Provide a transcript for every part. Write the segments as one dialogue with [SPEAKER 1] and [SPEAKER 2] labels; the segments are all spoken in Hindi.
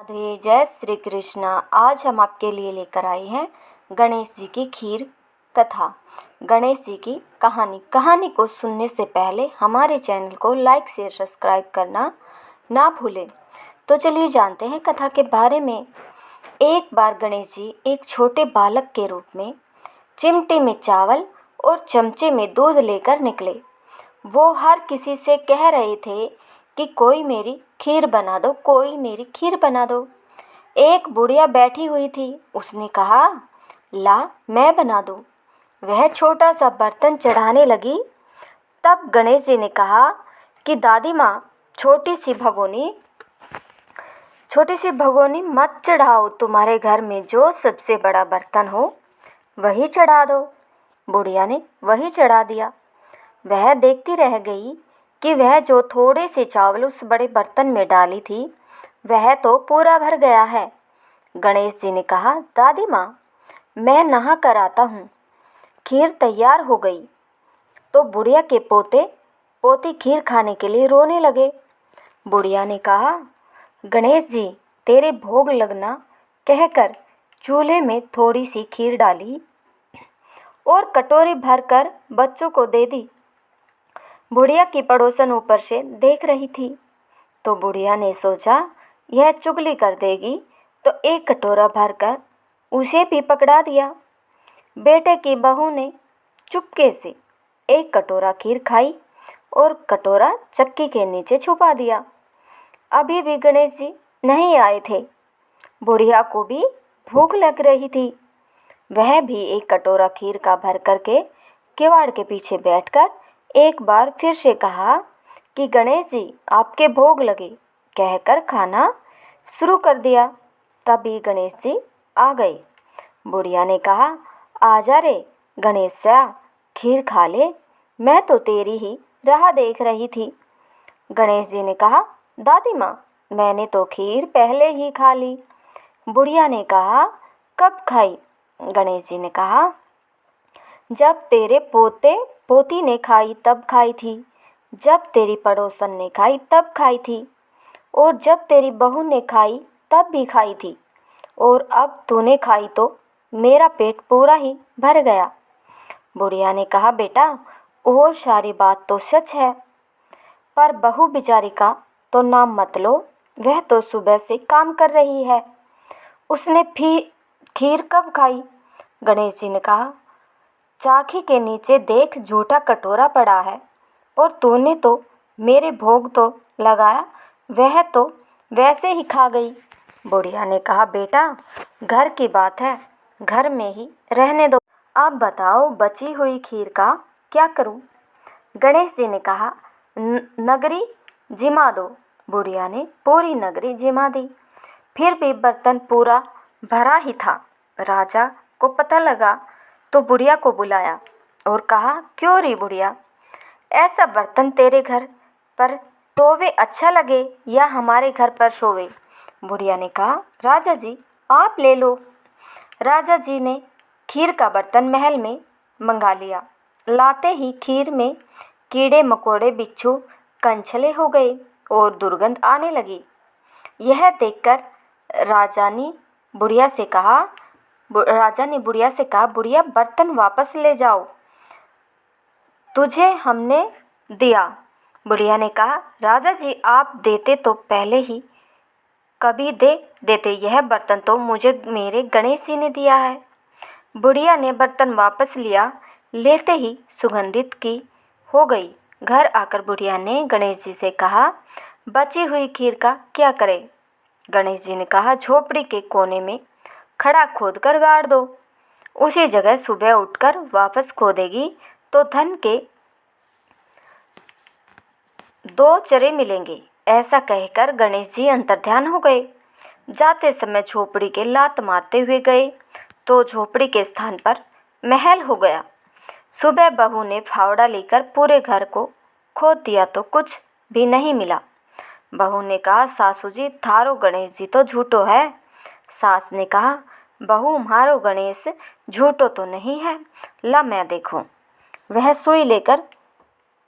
[SPEAKER 1] राधे, जय श्री कृष्णा। आज हम आपके लिए लेकर आए हैं गणेश जी की खीर कथा। गणेश जी की कहानी को सुनने से पहले हमारे चैनल को लाइक शेयर सब्सक्राइब करना ना भूलें। तो चलिए जानते हैं कथा के बारे में। एक बार गणेश जी एक छोटे बालक के रूप में चिमटे में चावल और चमचे में दूध लेकर निकले। वो हर किसी से कह रहे थे कि कोई मेरी खीर बना दो, कोई मेरी खीर बना दो। एक बुढ़िया बैठी हुई थी, उसने कहा, ला मैं बना दूँ। वह छोटा सा बर्तन चढ़ाने लगी। तब गणेश जी ने कहा कि दादी माँ, छोटी सी भगोनी मत चढ़ाओ, तुम्हारे घर में जो सबसे बड़ा बर्तन हो वही चढ़ा दो। बुढ़िया ने वही चढ़ा दिया। वह देखती रह गई कि वह जो थोड़े से चावल उस बड़े बर्तन में डाली थी वह तो पूरा भर गया है। गणेश जी ने कहा, दादी माँ, मैं नहा कर आता हूँ। खीर तैयार हो गई तो बुढ़िया के पोते पोती खीर खाने के लिए रोने लगे। बुढ़िया ने कहा, गणेश जी, तेरे भोग लगना कहकर चूल्हे में थोड़ी सी खीर डाली और कटोरी भरकर बच्चों को दे दी। बुढ़िया की पड़ोसन ऊपर से देख रही थी तो बुढ़िया ने सोचा, यह चुगली कर देगी, तो एक कटोरा भरकर उसे भी पकड़ा दिया। बेटे की बहू ने चुपके से एक कटोरा खीर खाई और कटोरा चक्की के नीचे छुपा दिया। अभी भी गणेश जी नहीं आए थे। बुढ़िया को भी भूख लग रही थी। वह भी एक कटोरा खीर का भर करके किवाड़ के पीछे बैठकर एक बार फिर से कहा कि गणेश जी, आपके भोग लगे, कहकर खाना शुरू कर दिया। तभी गणेश जी आ गए। बुढ़िया ने कहा, आजा रे गणेशा, खीर खा ले, मैं तो तेरी ही राह देख रही थी। गणेश जी ने कहा, दादी माँ, मैंने तो खीर पहले ही खा ली। बुढ़िया ने कहा, कब खाई? गणेश जी ने कहा, जब तेरे पोते पोती ने खाई तब खाई थी, जब तेरी पड़ोसन ने खाई तब खाई थी, और जब तेरी बहू ने खाई तब भी खाई थी, और अब तूने खाई तो मेरा पेट पूरा ही भर गया। बुढ़िया ने कहा, बेटा, और सारी बात तो सच है, पर बहू बेचारी का तो नाम मत लो। वह तो सुबह से काम कर रही है। उसने खीर कब खाई? गणेश जी ने कहा, चाखी के नीचे देख, झूठा कटोरा पड़ा है, और तूने तो मेरे भोग तो लगाया, वह तो वैसे ही खा गई। बुढ़िया ने कहा, बेटा, घर की बात है, घर में ही रहने दो। अब बताओ, बची हुई खीर का क्या करूं? गणेश जी ने कहा, नगरी जिमा दो। बुढ़िया ने पूरी नगरी जिमा दी। फिर भी बर्तन पूरा भरा ही था। राजा को पता लगा तो बुढ़िया को बुलाया और कहा, क्यों रे बुढ़िया, ऐसा बर्तन तेरे घर पर टोवे अच्छा लगे या हमारे घर पर सोवे? बुढ़िया ने कहा, राजा जी, आप ले लो। राजा जी ने खीर का बर्तन महल में मंगा लिया। लाते ही खीर में कीड़े मकोड़े, बिच्छू, कंछले हो गए और दुर्गंध आने लगी। यह देखकर राजा ने बुढ़िया से कहा, बुढ़िया, बर्तन वापस ले जाओ, तुझे हमने दिया। बुढ़िया ने कहा, राजा जी, आप देते तो पहले ही कभी दे देते, यह बर्तन तो मुझे मेरे गणेश जी ने दिया है। बुढ़िया ने बर्तन वापस लिया। लेते ही सुगंधित की हो गई। घर आकर बुढ़िया ने गणेश जी से कहा, बची हुई खीर का क्या करें? गणेश जी ने कहा, झोपड़ी के कोने में खड़ा खोद कर गाड़ दो। उसी जगह सुबह उठकर वापस खोदेगी तो धन के 2 चरे मिलेंगे। ऐसा कहकर गणेश जी अंतर्ध्यान हो गए। जाते समय झोपड़ी के लात मारते हुए गए तो झोपड़ी के स्थान पर महल हो गया। सुबह बहू ने फावड़ा लेकर पूरे घर को खोद दिया तो कुछ भी नहीं मिला। बहू ने कहा, सासू जी, थारो गणेश जी तो झूठो है। सास ने कहा, बहू, मारो गणेश झूठो तो नहीं है, ला मैं देखूं। वह सुई लेकर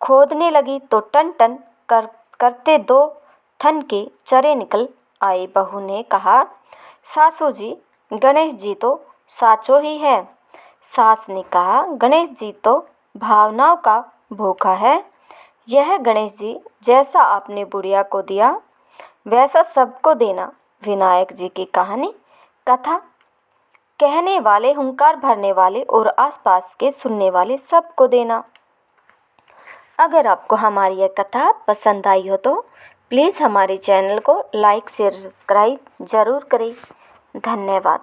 [SPEAKER 1] खोदने लगी तो टन टन करते 2 थन के चरे निकल आई बहू ने कहा, सासू जी, गणेश जी तो साचो ही है। सास ने कहा, गणेश जी तो भावनाओं का भूखा है। यह गणेश जी जैसा आपने बुढ़िया को दिया वैसा सबको देना। विनायक जी की कहानी कथा कहने वाले, हुंकार भरने वाले और आसपास के सुनने वाले सबको देना। अगर आपको हमारी यह कथा पसंद आई हो तो प्लीज़ हमारे चैनल को लाइक शेयर सब्सक्राइब ज़रूर करें। धन्यवाद।